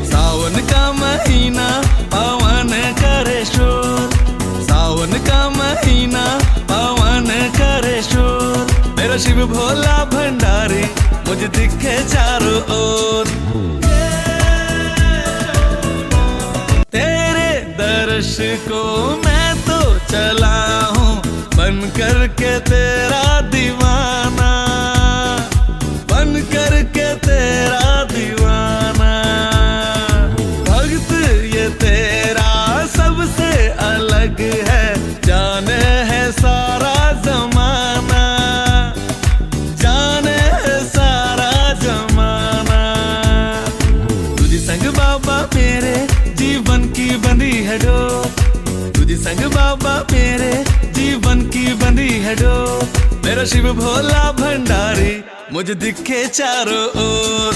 सावन का महीना पवन करे शोर, सावन का महीना पवन करे शोर। मेरा शिव भोला भंडारी मुझे दिखे चारों ओर। तेरे दर्श को मैं तो चला हूँ बन करके तेरा दीवाना, बन करके तेरा दीवाना। भक्त ये तेरा सबसे अलग है, जाने है सारा जमाना, जाने है सारा जमाना। तुझे संग बाबा मेरे जीवन की बंधी है डोर, तुझे संग बाबा मेरे जीवन की बंधी है डोर। मेरा शिव भोला भंडारी मुझे दिखे चारों ओर।